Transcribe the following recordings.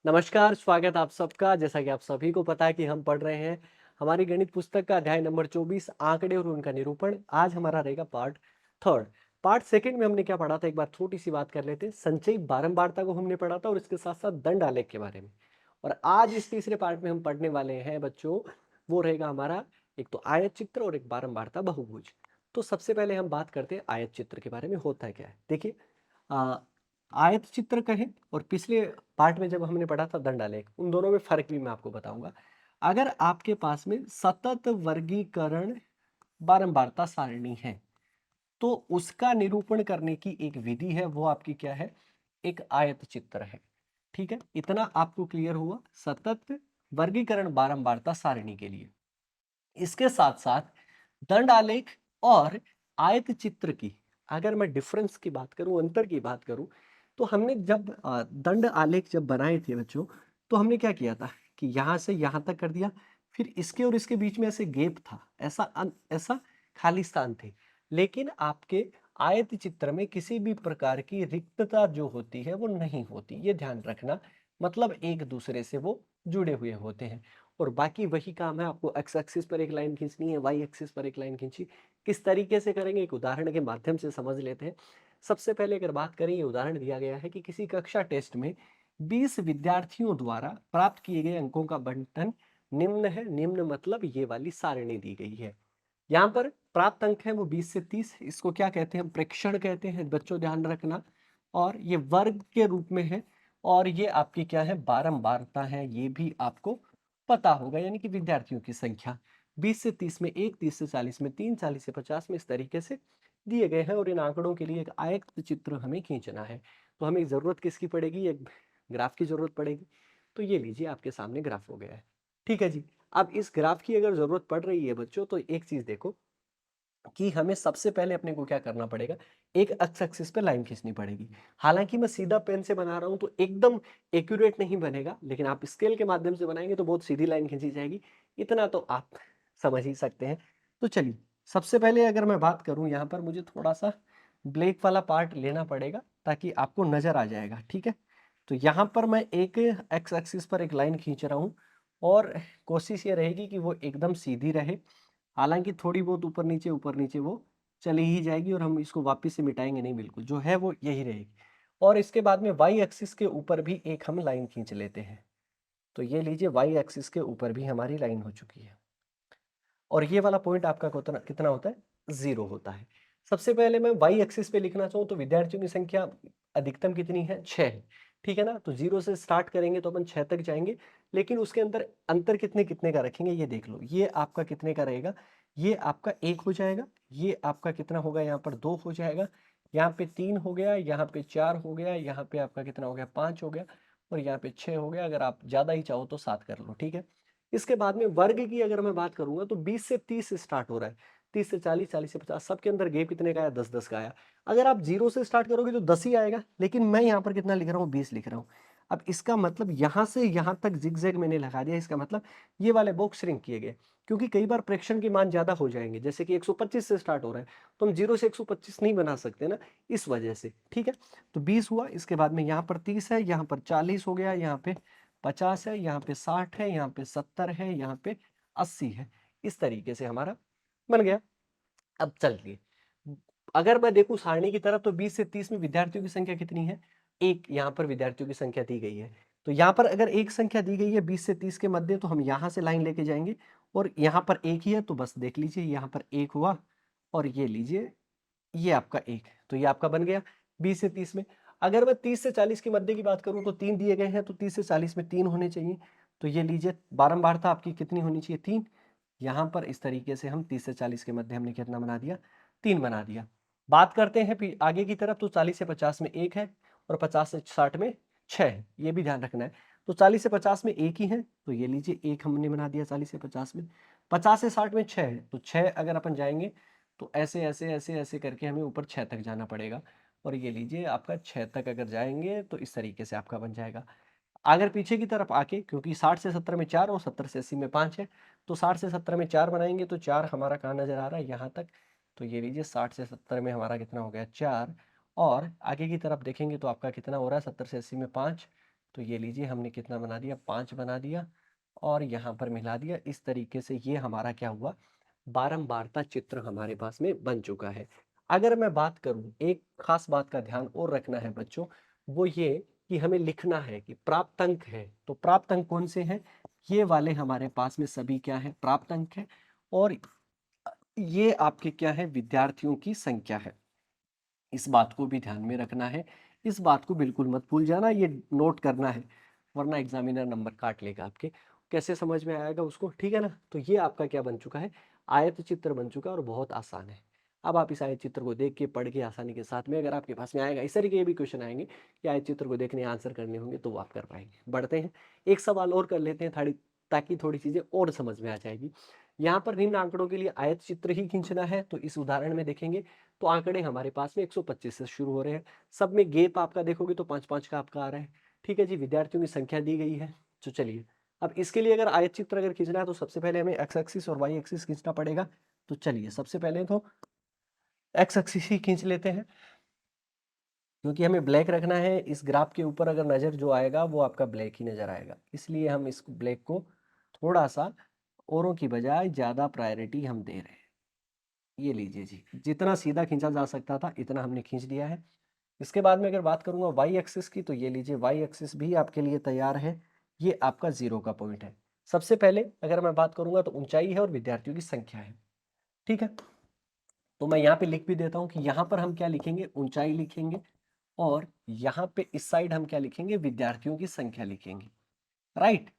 नमस्कार, स्वागत आप सबका। जैसा कि आप सभी को पता है कि हम पढ़ रहे हैं हमारी गणित पुस्तक का अध्याय नंबर 24 आंकड़े और उनका निरूपण। आज हमारा रहेगा पार्ट थर्ड। पार्ट सेकंड में हमने क्या पढ़ा था, एक बार छोटी सी बात कर लेते हैं। संचयी बारंबारता को हमने पढ़ा था और इसके साथ साथ दंड आलेख के बारे में। और आज इस तीसरे पार्ट में हम पढ़ने वाले हैं बच्चों, वो रहेगा हमारा एक तो आयत चित्र और एक बारंबारता बहुभुज। तो सबसे पहले हम बात करते हैं आयत चित्र के बारे में। होता है क्या है, देखिए। आ, आयत चित्र कहें और पिछले पार्ट में जब हमने पढ़ा था दंड आलेख, उन दोनों में फर्क भी मैं आपको बताऊंगा। अगर आपके पास में सतत वर्गीकरण बारंबारता सारणी है तो उसका निरूपण करने की एक विधि है, वो आपकी क्या है, एक आयत चित्र है। ठीक है, इतना आपको क्लियर हुआ सतत वर्गीकरण बारंबारता सारणी के लिए। इसके साथ साथ दंड आलेख और आयत चित्र की अगर मैं डिफरेंस की बात करूं, अंतर की बात करूं, तो हमने जब दंड आलेख जब बनाए थे बच्चों, तो हमने क्या किया था कि यहां से यहां तक कर दिया, फिर इसके और इसके बीच में ऐसे गैप था, ऐसा खाली स्थान थे। लेकिन आपके आयत चित्र में किसी भी प्रकार की रिक्तता जो होती है वो नहीं होती, ये ध्यान रखना। मतलब एक दूसरे से वो जुड़े हुए होते हैं। और बाकी वही काम है, आपको एक्स एक्सिस पर एक लाइन खींचनी है, वाई एक्सिस पर एक लाइन खींची। किस तरीके से करेंगे, एक उदाहरण के माध्यम से समझ लेते हैं। सबसे पहले अगर बात करें, ये उदाहरण दिया गया है कि किसी कक्षा टेस्ट में 20 विद्यार्थियों द्वारा प्राप्त किए गए अंकों का बंटन निम्न है। निम्न मतलब ये वाली सारणी दी गई है। यहाँ पर प्राप्त अंक है वो 20 से 30। इसको क्या कहते हैं, प्रेक्षण कहते हैं बच्चों, ध्यान रखना। और ये वर्ग के रूप में है। और ये आपकी क्या है, बारंबारता है, ये भी आपको पता होगा। यानी कि विद्यार्थियों की संख्या 20 से 30 में 1, 30 से 40 में 3, 40 से 50 में, इस तरीके से दिए गए हैं। और इन आंकड़ों के लिए एक आयत चित्र हमें खींचना है। तो हमें जरूरत किसकी पड़ेगी, एक ग्राफ की जरूरत पड़ेगी। तो ये लीजिए, आपके सामने ग्राफ हो गया है। ठीक है जी। अब इस ग्राफ की अगर जरूरत पड़ रही है बच्चों, तो एक चीज देखो कि हमें सबसे पहले अपने को क्या करना पड़ेगा, एक एक्स एक्सिस पे लाइन खींचनी पड़ेगी। हालांकि मैं सीधा पेन से बना रहा हूं तो एकदम एक्यूरेट नहीं बनेगा, लेकिन आप स्केल के माध्यम से बनाएंगे तो बहुत सीधी लाइन खींची जाएगी। इतना तो आप समझ ही सकते हैं। तो चलिए, सबसे पहले अगर मैं बात करूं, यहाँ पर मुझे थोड़ा सा ब्लैक वाला पार्ट लेना पड़ेगा ताकि आपको नजर आ जाएगा। ठीक है, तो यहाँ पर मैं एक एक्स एक्सिस पर एक लाइन खींच रहा हूँ और कोशिश ये रहेगी कि वो एकदम सीधी रहे। हालांकि थोड़ी बहुत ऊपर नीचे वो चली ही जाएगी और हम इसको वापस से मिटाएंगे नहीं, बिल्कुल जो है वो यही रहेगी। और इसके बाद में वाई एक्सिस के ऊपर भी एक हम लाइन खींच लेते हैं। तो ये लीजिए, वाई एक्सिस के ऊपर भी हमारी लाइन हो चुकी है। और ये वाला पॉइंट आपका कितना कितना होता है, 0 होता है। सबसे पहले मैं वाई एक्सिस पे लिखना चाहूँ तो विद्यार्थियों की संख्या अधिकतम कितनी है, 6। ठीक है ना, तो 0 से स्टार्ट करेंगे तो अपन 6 तक जाएंगे। लेकिन उसके अंदर अंतर कितने कितने का रखेंगे, ये देख लो। ये आपका कितने का रहेगा, ये आपका 1 हो जाएगा। ये आपका कितना होगा, यहाँ पर 2 हो जाएगा। यहाँ पे 3 हो गया, यहाँ पे 4 हो गया, यहाँ पे आपका कितना हो गया, 5 हो गया। और यहाँ पे 6 हो गया। अगर आप ज्यादा ही चाहो तो 7 कर लो। ठीक है, इसके बाद में वर्ग की अगर मैं बात करूंगा तो 20 से 30 स्टार्ट हो रहा है, 30 से 40, 40 से 50, सबके अंदर गेप कितने का आया, 10 10 का आया। अगर आप 0 से स्टार्ट करोगे तो 10 ही आएगा, लेकिन मैं यहाँ पर कितना लिख रहा हूँ, 20 लिख रहा हूँ। अब इसका मतलब यहाँ से यहाँ तक जिगजैग मैंने लगा दिया, इसका मतलब ये वाले बॉक्स श्रिंक किए गए। क्योंकि कई बार प्रेक्षण के मान ज्यादा हो जाएंगे, जैसे कि 125 से स्टार्ट हो रहा है, तो हम 0 से 125 नहीं बना सकते ना, इस वजह से। ठीक है, तो 20 हुआ। इसके बाद में यहाँ पर 30 है, यहाँ पर 40 हो गया, यहाँ पे 50 है, यहाँ पे 60 है, यहाँ पे 70 है, यहाँ पे 80 है। इस तरीके से हमारा बन गया। अब चलिए, अगर मैं देखूं सारणी की तरफ, तो 20 से 30 में विद्यार्थियों की संख्या कितनी है, एक। यहाँ पर विद्यार्थियों की संख्या दी गई है। तो यहाँ पर अगर एक संख्या दी गई है 20 से 30 के मध्य, तो हम यहाँ से लाइन लेके जाएंगे। और यहाँ पर एक ही है, तो बस देख लीजिए, यहाँ पर एक हुआ। और ये लीजिए, ये आपका एक। तो ये आपका बन गया 20 से 30 में। अगर मैं 30 से 40 के मध्य की बात करूं तो 3 दिए गए हैं, तो 30 से 40 में 3 होने चाहिए। तो ये लीजिए, बारंबारता आपकी कितनी होनी चाहिए, 3। यहां पर इस तरीके से हम 30 से 40 के मध्य हमने कितना बना दिया, 3 बना दिया। बात करते हैं फिर आगे की तरफ, तो 40 से 50 में 1 है और 50 से 60 में 6 है, ये भी ध्यान रखना है। तो 40 से 50 में 1 ही है, तो ये लीजिए, 1 हमने बना दिया 40 से 50 में। 50 से 60 में 6 है, तो 6 अगर अपन जाएंगे तो ऐसे ऐसे ऐसे ऐसे करके हमें ऊपर 6 तक जाना पड़ेगा। और ये लीजिए, आपका 6 तक अगर जाएंगे तो इस तरीके से आपका बन जाएगा। अगर पीछे की तरफ आके, क्योंकि 60 से 70 में 4 और 70 से 80 में 5 है, तो 60 से 70 में 4 बनाएंगे तो 4 हमारा कहाँ नजर आ रहा है, यहाँ तक। तो ये लीजिए, 60 से 70 में हमारा कितना हो गया, 4। और आगे की तरफ देखेंगे तो आपका कितना हो रहा है, 70 से 80 में 5। तो ये लीजिए हमने कितना बना दिया, 5 बना दिया और यहाँ पर मिला दिया। इस तरीके से ये हमारा क्या हुआ, बारंबारता चित्र हमारे पास में बन चुका है। अगर मैं बात करूं, एक खास बात का ध्यान और रखना है बच्चों, वो ये कि हमें लिखना है कि प्राप्त अंक है, तो प्राप्त अंक कौन से हैं, ये वाले हमारे पास में सभी क्या है, प्राप्त अंक है। और ये आपके क्या है, विद्यार्थियों की संख्या है। इस बात को भी ध्यान में रखना है, इस बात को बिल्कुल मत भूल जाना, ये नोट करना है, वरना एग्जामिनर नंबर काट लेगा आपके। कैसे समझ में आएगा उसको, ठीक है ना। तो ये आपका क्या बन चुका है, आयत चित्र बन चुका है और बहुत आसान है। अब आप इस आयत चित्र को देख के पढ़ के आसानी के साथ में, अगर आपके पास में आएगा, इस तरीके के भी क्वेश्चन आएंगे कि आयत चित्र को देखने आंसर करने होंगे, तो वो आप कर पाएंगे। बढ़ते हैं, एक सवाल और कर लेते हैं ताकि थोड़ी चीजें और समझ में आ जाएगी। यहाँ पर निम्न आंकड़ों के लिए आयत चित्र ही खींचना है, तो इस उदाहरण में देखेंगे तो आंकड़े हमारे पास में 125 से शुरू हो रहे हैं। सब में गैप आपका देखोगे तो 5-5 का आपका आ रहा है, ठीक है जी। विद्यार्थियों की संख्या दी गई है। तो चलिए, अब इसके लिए अगर आयत चित्र अगर खींचना है तो सबसे पहले हमें एक्स एक्सिस और वाई एक्सिस खींचना पड़ेगा। तो चलिए सबसे पहले तो एक्स एक्सिस ही खींच लेते हैं, क्योंकि हमें ब्लैक रखना है। इस ग्राफ के ऊपर अगर नजर जो आएगा वो आपका ब्लैक ही नजर आएगा, इसलिए हम इस ब्लैक को थोड़ा सा औरों की बजाय ज्यादा प्रायोरिटी हम दे रहे हैं। ये लीजिए जी, जितना सीधा खींचा जा सकता था इतना हमने खींच लिया है। इसके बाद में अगर बात करूंगा वाई एक्सिस की, तो ये लीजिए वाई एक्सिस भी आपके लिए तैयार है। ये आपका 0 का पॉइंट है। सबसे पहले अगर मैं बात करूंगा तो ऊंचाई है और विद्यार्थियों की संख्या है, ठीक है। तो मैं यहाँ पे लिख भी देता हूँ कि यहाँ पर हम क्या लिखेंगे, ऊंचाई लिखेंगे, और यहाँ पे इस साइड हम क्या लिखेंगे, विद्यार्थियों की संख्या लिखेंगे, राइट।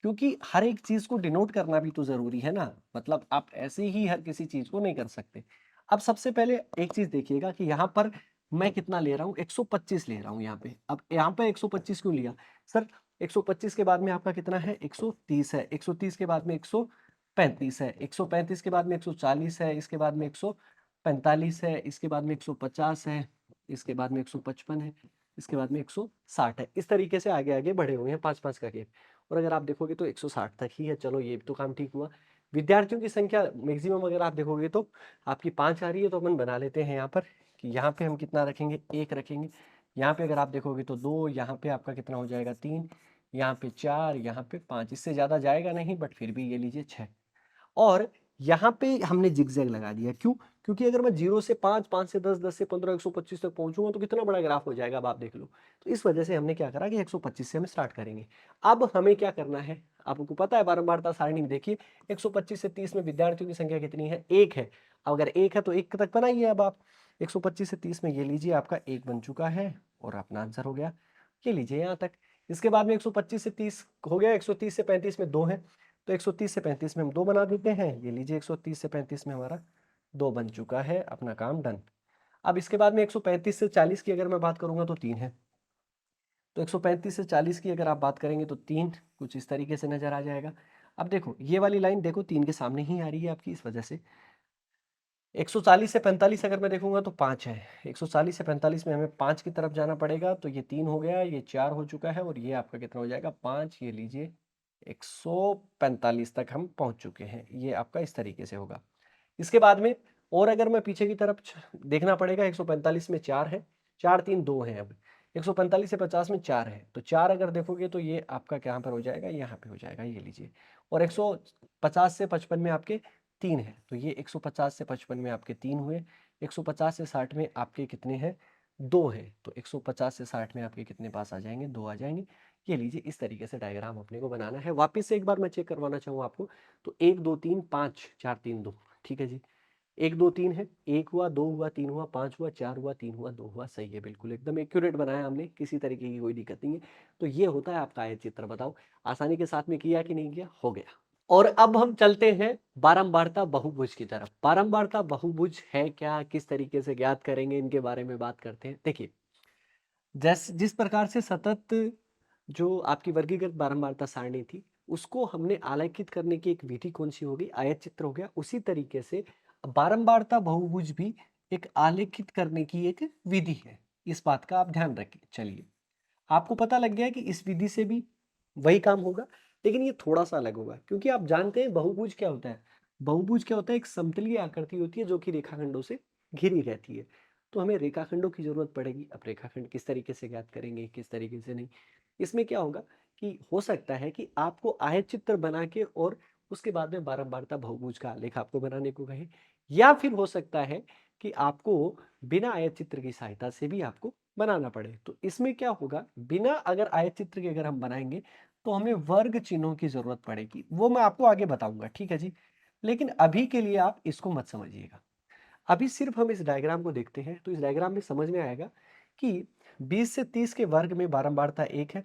क्योंकि हर एक चीज को डिनोट करना भी तो जरूरी है ना, मतलब आप ऐसे ही हर किसी चीज को नहीं कर सकते। अब सबसे पहले एक चीज देखिएगा कि यहाँ पर मैं कितना ले रहा हूँ, 125 ले रहा हूँ यहाँ पे। अब यहाँ पे 125 क्यों लिया सर, 125 के बाद में आपका कितना है, 130 है, 130 के बाद में 135 है, 135 के बाद में 140 है, इसके बाद में 145 है, इसके बाद में 150 है, इसके बाद में 155 है, इसके बाद में 160 है। इस तरीके से आगे आगे बढ़े हुए हैं, 5-5 का गैप। और अगर आप देखोगे तो 160 तक ही है। चलो ये भी तो काम ठीक हुआ। विद्यार्थियों की संख्या मैक्सिमम अगर आप देखोगे तो आपकी 5 आ रही है, तो अपन बना लेते हैं यहाँ पर कि यहाँ पे हम कितना रखेंगे, 1 रखेंगे। यहाँ पे अगर आप देखोगे तो 2, यहाँ पे आपका कितना हो जाएगा, 3, यहाँ पे 4, यहाँ पे 5, इससे ज्यादा जाएगा नहीं, बट फिर भी ये लीजिए 6। और यहाँ पे हमने जिगजैग लगा दिया, क्यों, क्योंकि अगर मैं 0 से 5, 5 से 10, 10 से 15, 125 तक पहुंचूंगा तो कितना बड़ा ग्राफ हो जाएगा, अब आप देख लो। तो इस वजह से हमने क्या करा कि 125 से हम स्टार्ट करेंगे। अब हमें क्या करना है, आपको पता है बारंबारता सारणी में देखिए, 125 से 30 में विद्यार्थियों की संख्या कितनी है, 1 है। अगर 1 है तो 1 तक बनाइए। अब आप 125 से 30 में ये लीजिए आपका 1 बन चुका है और अपना आंसर हो गया, ये लीजिए यहाँ तक। इसके बाद में 125 से 30 हो गया, 130 से 35 में 2 है, तो 130 से 35 में हम 2 बना देते हैं। ये लीजिए 130 से 35 में हमारा 2 बन चुका है, अपना काम डन। अब इसके बाद में 135 से 40 की अगर मैं बात करूंगा तो 3 है। तो 135 से 40 की अगर आप बात करेंगे तो 3 कुछ इस तरीके से नजर आ जाएगा। अब देखो ये वाली लाइन देखो 3 के सामने ही आ रही है आपकी, इस वजह से 140 से 45 अगर मैं देखूंगा तो 5 है। 140 से 45 में हमें 5 की तरफ जाना पड़ेगा, तो ये 3 हो गया, ये 4 हो चुका है, और ये आपका कितना हो जाएगा, 5। ये लीजिए 145 तक हम पहुंच चुके हैं। ये आपका इस तरीके से होगा। इसके बाद में और अगर मैं पीछे की तरफ देखना पड़ेगा, 145 में 4 है, 4 3 2 है। अब 145 से 50 में 4 है, तो 4 अगर देखोगे तो ये आपका कहाँ पर हो जाएगा, यहाँ पे हो जाएगा, ये लीजिए। और 150 से 55 में आपके 3 है, तो ये 150 से 55 में आपके 3 हुए। 150 से 60 में आपके कितने हैं, 2 है, तो 150 से 60 में आपके कितने पास आ जाएंगे, 2 आ जाएंगे। ये लीजिए इस तरीके से डायग्राम अपने को बनाना है। वापस से एक बार मैं चेक करवाना चाहूँ आपको, तो 1 2 3 5 4 3 2, ठीक है जी। 1 2 3 है, 1 हुआ, 2 हुआ, 3 हुआ, 5 हुआ, 4 हुआ, 3 हुआ, 2 हुआ, सही है, बिल्कुल एकदम एक्यूरेट बनाया हमने, किसी तरीके की कोई दिक्कत नहीं है। तो ये होता है आपका आयत चित्र। बताओ आसानी के साथ में किया कि नहीं किया, हो गया। और अब हम चलते हैं बारंबारता बहुभुज की तरफ। बारंबारता बहुभुज है क्या, किस तरीके से ज्ञात करेंगे, इनके बारे में बात करते हैं। देखिए जिस प्रकार से सतत जो आपकी वर्गीकृत बारंबारता सारणी थी, उसको हमने आलेखित करने की एक विधि कौन सी होगी, आयत चित्र हो गया। उसी तरीके से बारंबारता बहुभुज भी एक आलेखित करने की एक विधि है, इस बात का आप ध्यान रखिए। चलिए आपको पता लग गया कि इस विधि से भी वही काम होगा, लेकिन ये थोड़ा सा अलग होगा, क्योंकि आप जानते हैं बहुभुज क्या होता है। बहुभुज क्या होता है, एक समतलीय आकृति होती है जो कि रेखाखंडों से घिरी रहती है। तो हमें रेखाखंडों की जरूरत पड़ेगी। अब रेखाखंड किस तरीके से ज्ञात करेंगे, किस तरीके से नहीं, इसमें क्या होगा कि हो सकता है कि आपको आयत चित्र बना के और उसके बाद में बारंबारता बहुभुज का आलेख आपको बनाने को कहे, या फिर हो सकता है कि आपको बिना आयत चित्र की सहायता से भी आपको बनाना पड़े। तो इसमें क्या होगा, बिना अगर आयत चित्र के अगर हम बनाएंगे तो हमें वर्ग चिन्हों की जरूरत पड़ेगी, वो मैं आपको आगे बताऊंगा, ठीक है जी। लेकिन अभी के लिए आप इसको मत समझिएगा। अभी सिर्फ हम इस डायग्राम को देखते हैं, तो इस डायग्राम में समझ में आएगा कि 20 से 30 के वर्ग में बारंबारता 1 है,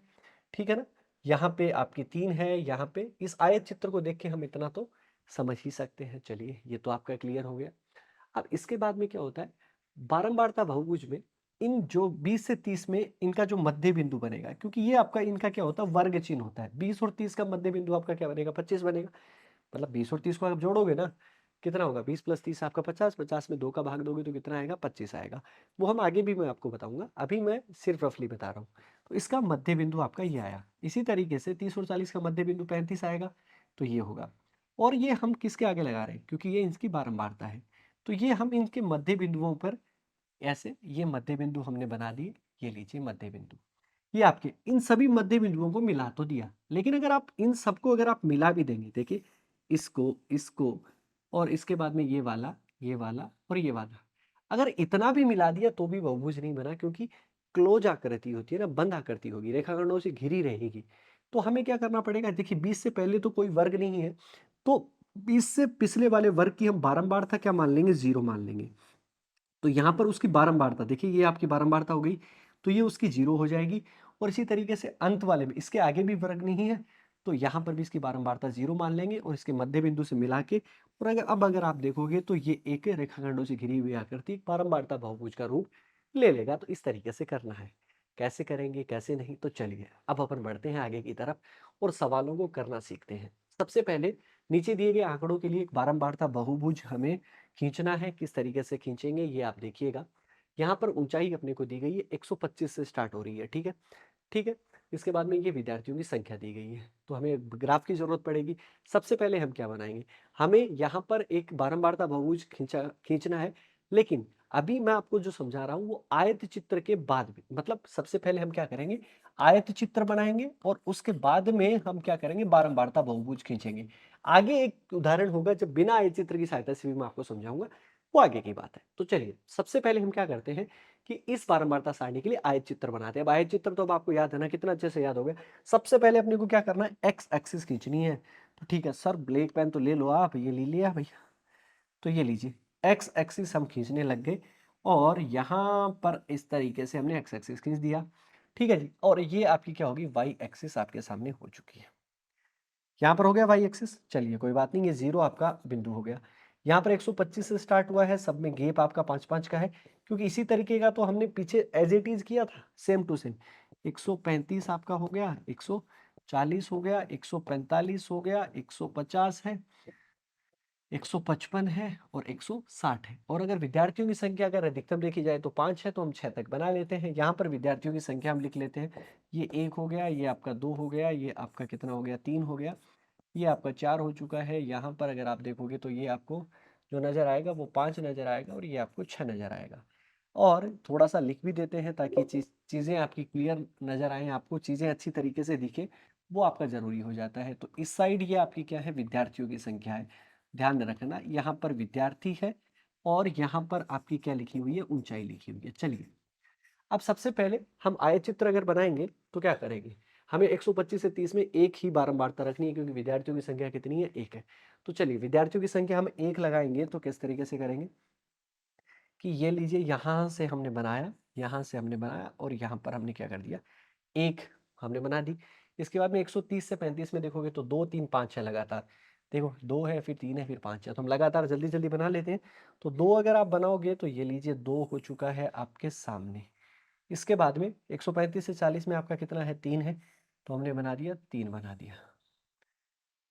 ठीक है ना। यहाँ पे आपकी 3 है, यहाँ पे इस आयत चित्र को देख के हम इतना तो समझ ही सकते हैं। चलिए, ये तो आपका क्लियर हो गया। अब इसके बाद में क्या होता है, बारंबारता बहुभुज में इन जो 20 से 30 में इनका जो मध्य बिंदु बनेगा, क्योंकि ये आपका इनका क्या होता है, वर्ग चिन्ह होता है। 20 और 30 का मध्य बिंदु आपका क्या बनेगा, 25 बनेगा। मतलब 20 और 30 को आप जोड़ोगे ना, कितना होगा, 20 + 30 आपका 50, 50 में 2 का भाग दोगे तो कितना आएगा, 25 आएगा। वो हम आगे भी मैं आपको बताऊंगा, अभी मैं सिर्फ रफली बता रहा हूँ। तो इसका मध्य बिंदु आपका ये आया। इसी तरीके से 30 और 40 का मध्य बिंदु 35 आएगा, तो ये होगा। और ये हम किसके आगे लगा रहे हैं, क्योंकि ये इसकी बारंबारता है, तो ये हम इनके मध्य बिंदुओं पर ऐसे ये मध्य बिंदु हमने बना दिए। ये लीजिए मध्य बिंदु, ये आपके इन सभी मध्य बिंदुओं को मिला तो दिया, लेकिन अगर आप इन सबको अगर आप मिला भी देंगे, देखिए इसको इसको और इसके बाद में ये वाला और ये वाला, अगर इतना भी मिला दिया तो भी बहुभुज नहीं बना, क्योंकि क्लोज आकृति होती है ना, बंद आकृति होगी, रेखाखंडों से घिरी रहेगी। तो हमें क्या करना पड़ेगा, देखिए 20 से पहले तो कोई वर्ग नहीं है, तो 20 से पिछले वाले वर्ग की हम बारंबारता क्या मान लेंगे, 0 मान लेंगे। तो यहाँ पर उसकी बारंबारता देखिए, ये आपकी बारंबारता हो गई, तो ये उसकी 0 हो जाएगी। और इसी तरीके से अंत वाले में, इसके आगे भी वर्ग नहीं है, तो यहाँ पर भी इसकी बारंबारता 0 मान लेंगे और इसके मध्य बिंदु से मिला के, और अगर आप देखोगे तो ये एक रेखाखंडों से घिरी हुई आकृति बारंबारता बहुभुज का रूप ले लेगा। तो इस तरीके से करना है। कैसे करेंगे कैसे नहीं, तो चलिए अब अपन बढ़ते हैं आगे की तरफ और सवालों को करना सीखते हैं। सबसे पहले नीचे दिए गए आंकड़ों के लिए एक बारंबारता बहुभुज हमें खींचना है। किस तरीके से खींचेंगे ये आप देखिएगा। यहाँ पर ऊंचाई अपने को दी गई है 125 से स्टार्ट हो रही है, ठीक है, ठीक है। इसके बाद में ये विद्यार्थियों की संख्या दी गई है, तो हमें ग्राफ की जरूरत पड़ेगी। सबसे पहले हम क्या बनाएंगे, हमें यहाँ पर एक बारंबारता बहुभुज खींचना है, लेकिन अभी मैं आपको जो समझा रहा हूँ वो आयत चित्र के बाद में, मतलब सबसे पहले हम क्या करेंगे, आयत चित्र बनाएंगे और उसके बाद में हम क्या करेंगे, बारंबारता बहुभुज खींचेंगे। आगे एक उदाहरण होगा जब बिना आयत चित्र की सहायता से भी मैं आपको समझाऊंगा, वो आगे की बात है। तो चलिए सबसे पहले हम क्या करते हैं कि इस बारंबारता सारणी के लिए आयत चित्र बनाते हैं। अब आयत चित्र तो अब आपको याद है ना, कितना अच्छे से याद हो गया। सबसे पहले अपने को क्या करना है, एक्स एक्सिस खींचनी है। तो ठीक है सर, ब्लैक पेन तो ले लो आप, ये ले लिया भैया, तो ये लीजिए एक्स एक्सिस हम खींचने लग गए और यहाँ पर इस तरीके से हमने एक्स एक्सिस खींच दिया, ठीक है जी। और ये आपकी क्या होगी, वाई एक्सिस आपके सामने हो चुकी है। यहाँ पर हो गया वाई एक्सिस, चलिए कोई बात नहीं, ये 0 आपका बिंदु हो गया। यहाँ पर 125 से स्टार्ट हुआ है, सब में गैप आपका 5-5 का है, क्योंकि इसी तरीके का तो हमने पीछे एज इट इज किया था, सेम टू सेम। 135 आपका हो गया, 140 हो गया, 145 हो गया, 150 है, 155 है और 160 है। और अगर विद्यार्थियों की संख्या अगर अधिकतम देखी जाए तो 5 है, तो हम 6 तक बना लेते हैं। यहाँ पर विद्यार्थियों की संख्या हम लिख लेते हैं, ये 1 हो गया, ये आपका 2 हो गया, ये आपका कितना हो गया, 3 हो गया, ये आपका 4 हो चुका है। यहाँ पर अगर आप देखोगे तो ये आपको जो नज़र आएगा वो 5 नज़र आएगा और ये आपको 6 नज़र आएगा। और थोड़ा सा लिख भी देते हैं ताकि चीज़ें आपकी क्लियर नज़र आए, आपको चीज़ें अच्छी तरीके से दिखे, वो आपका ज़रूरी हो जाता है। तो इस साइड ये आपकी क्या है, विद्यार्थियों की संख्या है। ध्यान रखना यहाँ पर विद्यार्थी है और यहाँ पर आपकी क्या लिखी हुई है, ऊंचाई लिखी हुई है। चलिए अब सबसे पहले हम आयतचित्र अगर बनाएंगे तो क्या करेंगे, हमें 125 से 30 में एक ही बारंबारता रखनी है, क्योंकि विद्यार्थियों की संख्या कितनी है, 1 है। तो चलिए विद्यार्थियों की संख्या हम 1 लगाएंगे, तो किस तरीके से करेंगे कि ये लीजिए, यहाँ से हमने बनाया, यहाँ से हमने बनाया और यहाँ पर हमने क्या कर दिया, 1 हमने बना दी। इसके बाद में 130 से 35 में देखोगे तो 2 3 5 है लगातार, देखो 2 है, फिर 3 है, फिर 5 है, तो हम लगातार जल्दी जल्दी बना लेते हैं। तो 2 अगर आप बनाओगे तो ये लीजिए 2 हो चुका है आपके सामने। इसके बाद में 135 से 40 में आपका कितना है, 3 है, तो हमने बना दिया, 3 बना दिया।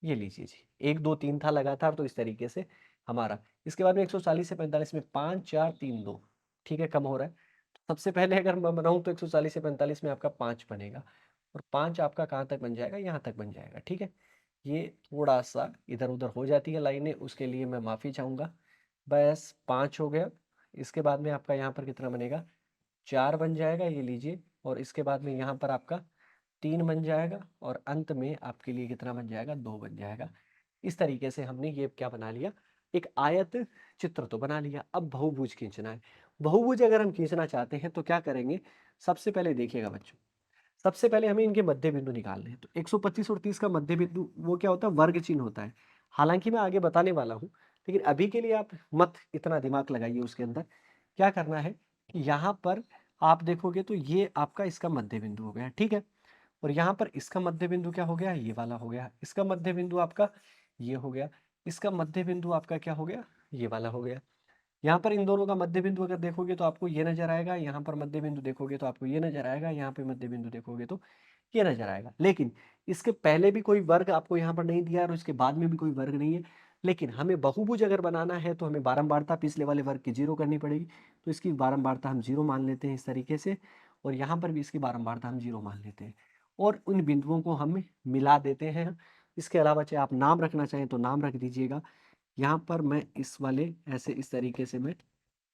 ये लीजिए जी, 1 2 3 था लगातार, तो इस तरीके से हमारा। इसके बाद में 140 से 45 में 5 4 3 2, ठीक है, कम हो रहा है। तो सबसे पहले अगर मैं बनाऊं तो 140 से 45 में आपका 5 बनेगा, और 5 आपका कहाँ तक बन जाएगा, यहाँ तक बन जाएगा, ठीक है। ये थोड़ा सा इधर उधर हो जाती है लाइनें, उसके लिए मैं माफ़ी चाहूँगा। बस 5 हो गया। इसके बाद में आपका यहाँ पर कितना बनेगा, 4 बन जाएगा, ये लीजिए। और इसके बाद में यहाँ पर आपका 3 बन जाएगा और अंत में आपके लिए कितना बन जाएगा, 2 बन जाएगा। इस तरीके से हमने ये क्या बना लिया, एक आयत चित्र तो बना लिया। अब बहुभुज खींचना है। बहुभुज अगर हम खींचना चाहते हैं तो क्या करेंगे, सबसे पहले देखिएगा बच्चों, सबसे पहले हमें इनके मध्य बिंदु निकालने हैं। तो 125 और 30 का मध्य बिंदु वो क्या होता है, वर्ग चिन्ह होता है। हालांकि मैं आगे बताने वाला हूँ, लेकिन अभी के लिए आप मत इतना दिमाग लगाइए उसके अंदर। क्या करना है कि यहाँ पर आप देखोगे तो ये आपका इसका मध्य बिंदु हो गया, ठीक है। और यहाँ पर इसका मध्य बिंदु क्या हो गया, ये वाला हो गया। इसका मध्य बिंदु आपका ये हो गया। इसका मध्य बिंदु आपका क्या हो गया, ये वाला हो गया। यहाँ पर इन दोनों का मध्य बिंदु अगर देखोगे तो आपको ये नजर आएगा, यहाँ पर मध्य बिंदु देखोगे तो आपको ये नजर आएगा, यहाँ पे मध्य बिंदु देखोगे तो ये नजर आएगा। लेकिन इसके पहले भी कोई वर्ग आपको यहाँ पर नहीं दिया और इसके बाद में भी कोई वर्ग नहीं है। लेकिन हमें बहुभुज अगर बनाना है तो हमें बारंबारता पिछले वाले वर्ग की 0 करनी पड़ेगी। तो इसकी बारंबारता हम 0 मान लेते हैं इस तरीके से, और यहाँ पर भी इसकी बारंबारता हम 0 मान लेते हैं और उन बिंदुओं को हम मिला देते हैं। इसके अलावा चाहे आप नाम रखना चाहें तो नाम रख दीजिएगा। यहाँ पर मैं इस वाले ऐसे इस तरीके से मैं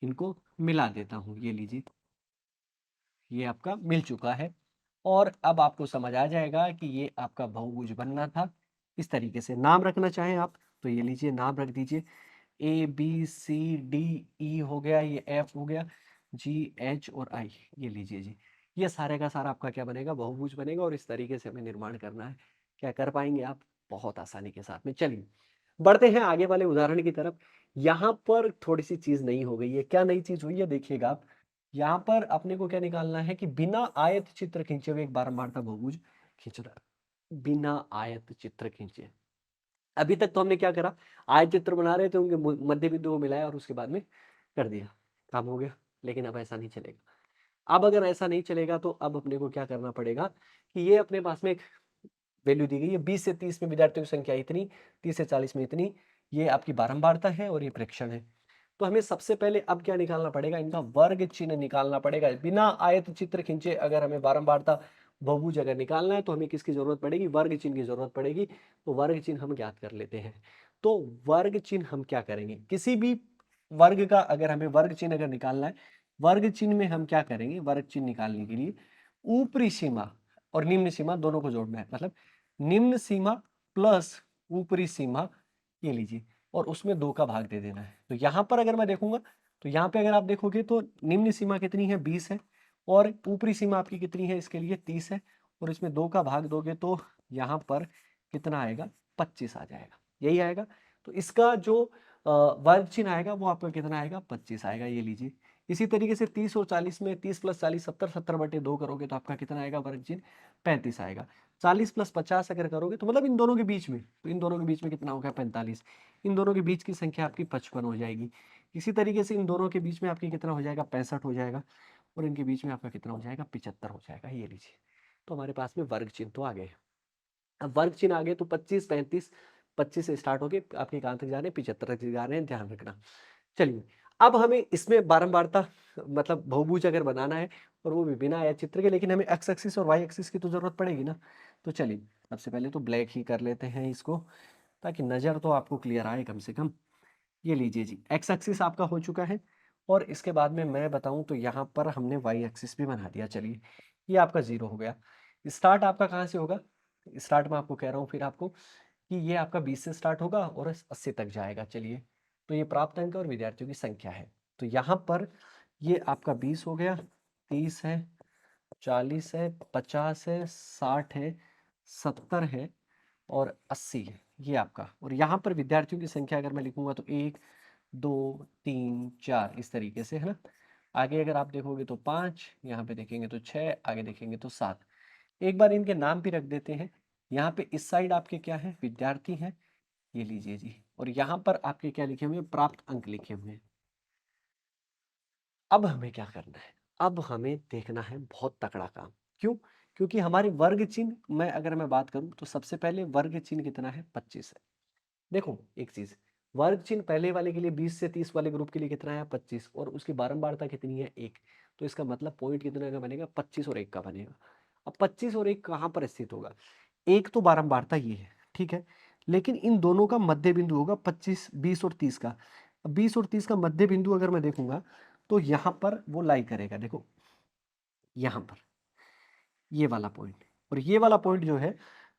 इनको मिला देता हूँ। ये लीजिए, ये आपका मिल चुका है और अब आपको समझ आ जाएगा कि ये आपका बहुभुज बनना था। इस तरीके से नाम रखना चाहें आप तो ये लीजिए, नाम रख दीजिए। ABCDE हो गया, ये F हो गया, GH और I, ये लीजिए जी। ये सारे का सारा आपका क्या बनेगा, बहुभुज बनेगा। और इस तरीके से हमें निर्माण करना है। क्या कर पाएंगे आप, बहुत आसानी के साथ में। चलिए बढ़ते हैं आगे वाले उदाहरण की तरफ। यहाँ पर थोड़ी सी चीज नई हो गई है। क्या नई चीज हुई है, देखिएगा आप। यहाँ पर अपने को क्या निकालना है कि बिना आयत चित्र खींचे हुए एक बारंबारता बहुभुज खींचना है। बिना आयत चित्र खींचे। अभी तक तो हमने क्या करा, आयत चित्र बना रहे थे, उनके मध्य बिंदु को मिलाया और उसके बाद में कर दिया, काम हो गया। लेकिन अब ऐसा नहीं चलेगा। अब अगर ऐसा नहीं चलेगा तो अब अपने को क्या करना पड़ेगा कि ये अपने पास में एक वैल्यू दी गई है, 20 से 30 में विद्यार्थियों की संख्या इतनी, 30 से 40 में इतनी, ये आपकी बारंबारता है और ये प्रेक्षण है। तो हमें सबसे पहले अब क्या निकालना पड़ेगा, इनका वर्ग चिन्ह निकालना पड़ेगा। बिना आयत चित्र खींचे अगर हमें बारंबारता बहुभुज अगर निकालना है तो हमें किसकी जरूरत पड़ेगी, वर्ग चिन्ह की जरूरत पड़ेगी। तो वर्ग चिन्ह हम ज्ञात कर लेते हैं। तो वर्ग चिन्ह हम क्या करेंगे, किसी भी वर्ग का अगर हमें वर्ग चिन्ह अगर निकालना है, वर्ग चिन्ह में हम क्या करेंगे, वर्ग चिन्ह निकालने के लिए ऊपरी सीमा और निम्न सीमा दोनों को जोड़ना है। मतलब निम्न सीमा प्लस ऊपरी सीमा, ये लीजिए, और उसमें 2 का भाग दे देना है। तो यहाँ पर अगर मैं देखूंगा तो यहाँ पे अगर आप देखोगे तो निम्न सीमा कितनी है, 20 है, और ऊपरी सीमा आपकी कितनी है, इसके लिए 30 है, और इसमें 2 का भाग दोगे तो यहाँ पर कितना आएगा, 25 आ जाएगा, यही आएगा। तो इसका जो वर्ग चिन्ह आएगा वो आपका कितना आएगा, 25 आएगा, ये लीजिए। इसी तरीके से 30 और 40 में 30 प्लस 40 70, 70/2 करोगे तो आपका कितना आएगा वर्ग चिन्ह, 35 आएगा। 40 प्लस 50 अगर करोगे तो मतलब इन दोनों के बीच में, तो इन दोनों के बीच में कितना होगा, 45। इन दोनों के बीच की संख्या आपकी 55 हो जाएगी। इसी तरीके से इन दोनों के बीच में आपकी कितना हो जाएगा, 65 हो जाएगा, और इनके बीच में आपका कितना हो जाएगा, 75 हो जाएगा, ये लीजिए। तो हमारे पास में वर्ग चिन्ह तो आ गए। अब वर्ग चिन्ह आ गए तो 25 35, 25 से स्टार्ट होके आपके कहाँ तक जा रहे हैं, 75 तक जा रहे हैं, ध्यान रखना। चलिए अब हमें इसमें बारंबारता मतलब बहुभुज अगर बनाना है और वो भी बिना आयत चित्र के, लेकिन हमें एक्स एक्सिस और वाई एक्सिस की तो जरूरत पड़ेगी ना। तो चलिए सबसे पहले तो ब्लैक ही कर लेते हैं इसको, ताकि नजर तो आपको क्लियर आए कम से कम। ये लीजिए जी, एक्स एक्सिस आपका हो चुका है, और इसके बाद में मैं बताऊं तो यहाँ पर हमने वाई एक्सिस भी बना दिया। चलिए ये आपका 0 हो गया। स्टार्ट आपका कहाँ से होगा, स्टार्ट में आपको कह रहा हूँ फिर आपको कि ये आपका 20 से स्टार्ट होगा और 80 तक जाएगा। चलिए तो ये प्राप्त अंक और विद्यार्थियों की संख्या है। तो यहाँ पर ये आपका 20 हो गया, 30 है, 40 है, 50 है, 60 है, 70 है और 80 है, ये आपका। और यहाँ पर विद्यार्थियों की संख्या अगर मैं लिखूंगा तो 1 2 3 4 इस तरीके से, है ना। आगे अगर आप देखोगे तो 5, यहाँ पे देखेंगे तो 6, आगे देखेंगे तो 7। एक बार इनके नाम भी रख देते हैं। यहाँ पे इस साइड आपके क्या है, विद्यार्थी हैं, ये लीजिए जी। और यहाँ पर आपके क्या लिखे हुए हैं, प्राप्त अंक लिखे हुए हैं। अब हमें क्या करना है, अब हमें देखना है बहुत तगड़ा काम। क्यों, क्योंकि हमारे वर्ग चिन्ह में अगर मैं बात करूं तो सबसे पहले वर्ग चिन्ह कितना है, 25 है। देखो एक चीज, वर्ग चिन्ह पहले वाले के लिए 20 से 30 वाले ग्रुप के लिए कितना है, 25, और उसकी बारंबारता कितनी है, 1। तो इसका मतलब पॉइंट कितने का बनेगा, 25 और 1 का बनेगा। अब 25 और 1 कहाँ पर स्थित होगा, एक तो बारंबारता ये है, ठीक है, लेकिन इन दोनों का मध्य बिंदु होगा 25, 20 और 30 का। 20 और 30 का मध्य बिंदु अगर मैं देखूंगा तो यहां पर वो लाई करेगा, देखो यहां पर ये वाला पॉइंट, और ये वाला पॉइंट जो है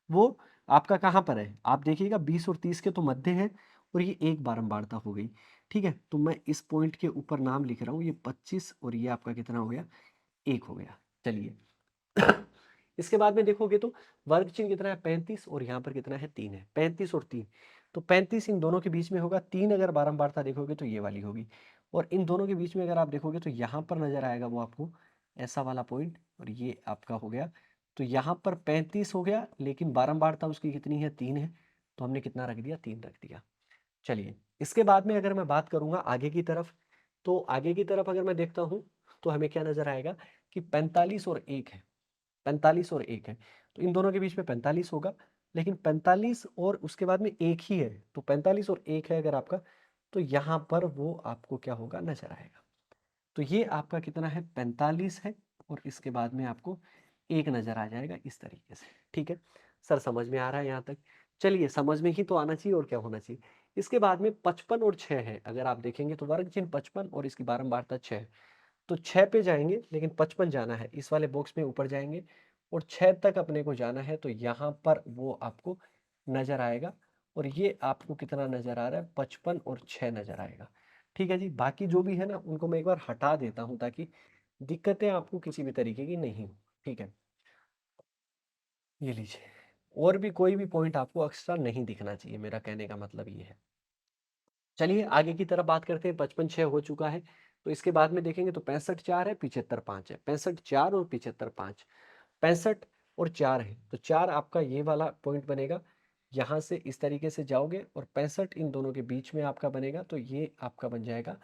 वो आपका कहाँ पर है, आप देखिएगा 20 और 30 के तो मध्य है, और ये एक बारंबारता हो गई। ठीक है, तो मैं इस पॉइंट के ऊपर नाम लिख रहा हूँ, ये 25 और ये आपका कितना हो गया, 1 हो गया। चलिए इसके बाद में देखोगे तो वर्ग चिन्ह कितना है, 35, और यहाँ पर कितना है, 3 है। 35 और 3, तो 35 इन दोनों के बीच में होगा, 3 अगर बारंबारता देखोगे तो ये वाली होगी, और इन दोनों के बीच में अगर आप देखोगे तो यहाँ पर नजर आएगा वो आपको ऐसा वाला पॉइंट, और ये आपका हो गया। तो यहाँ पर 35 हो गया, लेकिन बारंबारता उसकी कितनी है, 3 है, तो हमने कितना रख दिया, 3 रख दिया। चलिए इसके बाद में अगर मैं बात करूंगा आगे की तरफ, तो आगे की तरफ अगर मैं देखता हूं तो हमें क्या नजर आएगा कि 45 और 1 है, 45 और 1 है, तो इन दोनों के बीच में 45 होगा, लेकिन 45 और उसके बाद में 1 ही है, तो 45 और 1 है अगर आपका, तो यहाँ पर वो आपको क्या होगा, नजर आएगा। तो ये आपका कितना है, 45 है, और इसके बाद में आपको 1 नजर आ जाएगा इस तरीके से। ठीक है सर, समझ में आ रहा है यहाँ तक? चलिए, समझ में ही तो आना चाहिए, और क्या होना चाहिए। इसके बाद में 55 और 6 है, अगर आप देखेंगे तो वर्ग चिन्ह 55 और इसकी बारंबारता 6, तो 6 पे जाएंगे, लेकिन 55 जाना है, इस वाले बॉक्स में ऊपर जाएंगे और 6 तक अपने को जाना है, तो यहाँ पर वो आपको नजर आएगा, और ये आपको कितना नजर आ रहा है, 55 और 6 नजर आएगा। ठीक है जी, बाकी जो भी है ना उनको मैं एक बार हटा देता हूँ, ताकि दिक्कतें आपको किसी भी तरीके की नहीं हो। ठीक है, ये लीजिए, और भी कोई भी पॉइंट आपको एक्स्ट्रा नहीं दिखना चाहिए, मेरा कहने का मतलब ये है। चलिए आगे की तरफ बात करते हैं, 55 6 हो चुका है, तो इसके बाद में देखेंगे तो 65 4 है, 75 5 है, 65 4 और 75 5, 65 और 4 है, तो 4 आपका ये वाला पॉइंट बनेगा, यहाँ से इस तरीके से जाओगे और 65 इन दोनों के बीच में आपका बनेगा, तो ये आपका बन जाएगा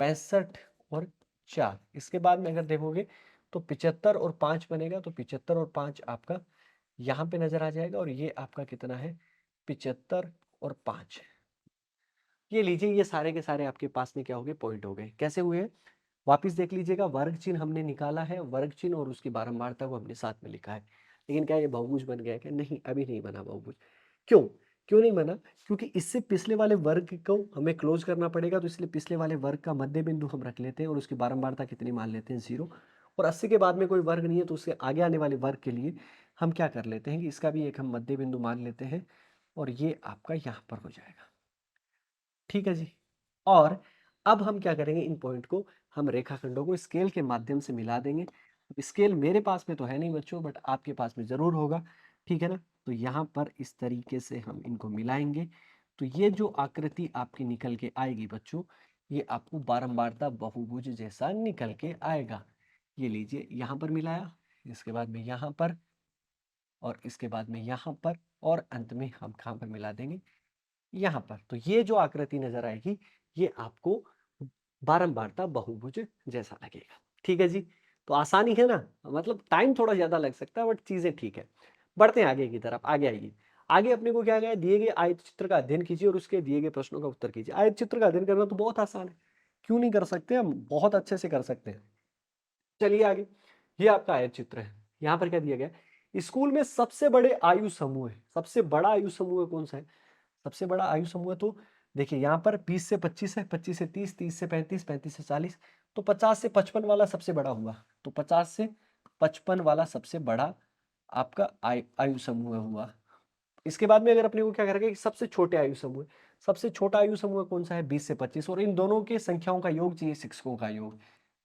65 और 4। इसके बाद में अगर देखोगे तो 75 और 5 बनेगा, तो 75 और 5 आपका यहाँ पे नजर आ जाएगा, और ये आपका कितना है, 75 और 5। ये लीजिए, ये सारे के सारे आपके पास में क्या हो गए, पॉइंट हो गए। कैसे हुए हैं, वापिस देख लीजिएगा, वर्ग चिन्ह हमने निकाला है, वर्ग चिन्ह और उसकी बारंबारता को हमने साथ में लिखा है, लेकिन क्या ये बहुभुज बन गया है क्या, नहीं अभी नहीं बना बहुभुज। क्यों, क्यों नहीं बना, क्योंकि इससे पिछले वाले वर्ग को हमें क्लोज करना पड़ेगा, तो इसलिए पिछले वाले वर्ग का मध्य बिंदु हम रख लेते हैं, और उसकी बारंबारता कितनी मान लेते हैं, 0, और 80 के बाद में कोई वर्ग नहीं है, तो उसके आगे आने वाले वर्ग के लिए हम क्या कर लेते हैं कि इसका भी एक हम मध्य बिंदु मान लेते हैं, और ये आपका यहाँ पर हो जाएगा। ठीक है जी, और अब हम क्या करेंगे, इन पॉइंट को हम रेखाखंडों को स्केल के माध्यम से मिला देंगे। स्केल मेरे पास में तो है नहीं बच्चों, बट आपके पास में जरूर होगा। ठीक है ना, तो यहाँ पर इस तरीके से हम इनको मिलाएंगे, तो ये जो आकृति आपकी निकल के आएगी बच्चों, ये आपको बारंबारता बहुभुज जैसा निकल के आएगा। ये लीजिए, यहाँ पर मिलाया, इसके बाद में यहाँ पर, और इसके बाद में यहाँ पर, और अंत में हम कहाँ पर मिला देंगे, यहाँ पर। तो ये जो आकृति नजर आएगी, ये आपको बारंबारता बहुभुज जैसा लगेगा। ठीक है जी, तो आसानी है ना, मतलब टाइम थोड़ा ज्यादा लग सकता है, बट चीजें ठीक है। बढ़ते हैं आगे की तरफ, आगे आइए। आगे अपने को क्या गया, दिए गए आयत चित्र का अध्ययन कीजिए और उसके दिए गए प्रश्नों का उत्तर कीजिए। आयत चित्र का अध्ययन करना तो बहुत आसान है, क्यों नहीं कर सकते, हम बहुत अच्छे से कर सकते हैं। चलिए आगे, ये आपका आयत चित्र है, यहाँ पर क्या दिया गया, स्कूल में सबसे बड़े आयु समूह है, सबसे बड़ा आयु समूह कौन सा है, सबसे बड़ा आयु समूह है, तो देखिए यहाँ पर 20 से 25 है, 25 से 30, 30 से 35, 35 से 40, तो 50 से 55 वाला सबसे बड़ा हुआ, तो 50 से 55 वाला सबसे बड़ा आपका आयु समूह हुआ। इसके बाद में अगर अपने को क्या करेंगे कि सबसे छोटे आयु समूह, सबसे छोटा आयु समूह कौन सा है, 20 से 25, और इन दोनों के संख्याओं का योग चाहिए, शिक्षकों का योग,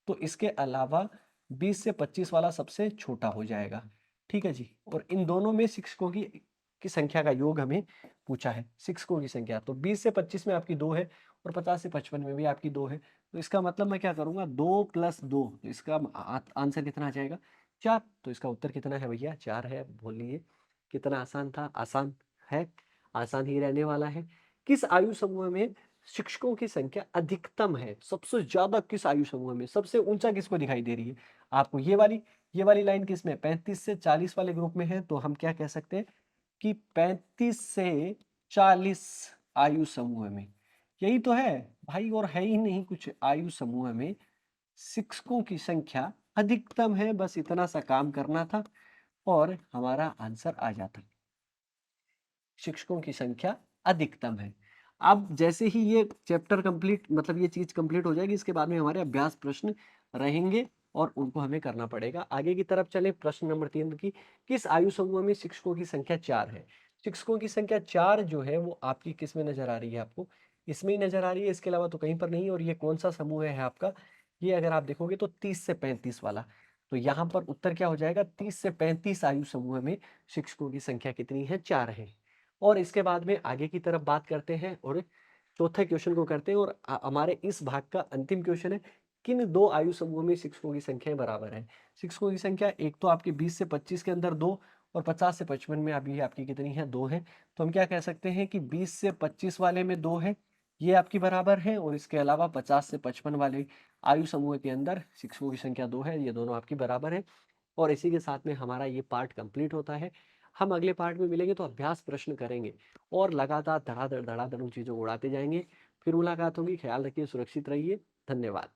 तो इसके अलावा 20 से 25 वाला सबसे छोटा हो जाएगा। ठीक है जी, और इन दोनों में शिक्षकों की संख्या का योग हमें पूछा है, शिक्षकों की संख्या, तो 20 से 25 में आपकी 2 है, और 50 से 55 में भी आपकी 2 है, तो इसका मतलब मैं क्या करूंगा, 2 + 2, तो इसका आंसर कितना आ जाएगा, 4, तो इसका उत्तर कितना है भैया, 4 है। बोलिए, कितना आसान था, आसान है, आसान ही रहने वाला है। किस आयु समूह में शिक्षकों की संख्या अधिकतम है, सबसे ज्यादा किस आयु समूह में, सबसे ऊंचा किसको दिखाई दे रही है आपको, ये वाली लाइन किसमें, 35 से 40 वाले ग्रुप में है, तो हम क्या कह सकते हैं कि 35 से 40 आयु समूह में, यही तो है भाई, और है ही नहीं कुछ, आयु समूह में शिक्षकों की संख्या अधिकतम है, बस इतना सा काम करना था और हमारा आंसर आ जाता। शिक्षकों की संख्या अधिकतम है। अब जैसे ही ये चैप्टर कंप्लीट, मतलब ये चीज कंप्लीट हो जाएगी, इसके बाद में हमारे अभ्यास प्रश्न रहेंगे, और उनको हमें करना पड़ेगा। आगे की तरफ चले, प्रश्न नंबर 3 की, किस आयु समूह में शिक्षकों की संख्या 4 है? शिक्षकों की संख्या 4 जो है वो आपकी किस में नजर आ रही है आपको? इसमें ही नजर आ रही है, इसके अलावा तो कहीं पर नहीं है। और ये कौन सा समूह है आपका? ये अगर आप देखोगे तो 30 से 35 वाला। तो यहाँ पर उत्तर क्या हो जाएगा? 30 से 35 आयु समूह में शिक्षकों की संख्या कितनी है? 4 है। और इसके बाद में आगे की तरफ बात करते हैं और चौथे क्वेश्चन को करते हैं। और हमारे इस भाग का अंतिम क्वेश्चन है, किन दो आयु समूह में शिक्षकों की संख्याएं बराबर है? शिक्षकों की संख्या एक तो आपकी 20 से 25 के अंदर 2, और 50 से 55 में अभी आपकी कितनी है? 2 है। तो हम क्या कह सकते हैं कि 20 से 25 वाले में 2 है, ये आपकी बराबर है। और इसके अलावा 50 से 55 वाले आयु समूह के अंदर शिक्षकों की संख्या 2 है, ये दोनों आपकी बराबर है। और इसी के साथ में हमारा ये पार्ट कंप्लीट होता है। हम अगले पार्ट में मिलेंगे तो अभ्यास प्रश्न करेंगे और लगातार धड़ाधड़ धड़ाधड़ उन चीज़ों को उड़ाते जाएंगे। फिर मुलाकात होगी, ख्याल रखिए, सुरक्षित रहिए, धन्यवाद।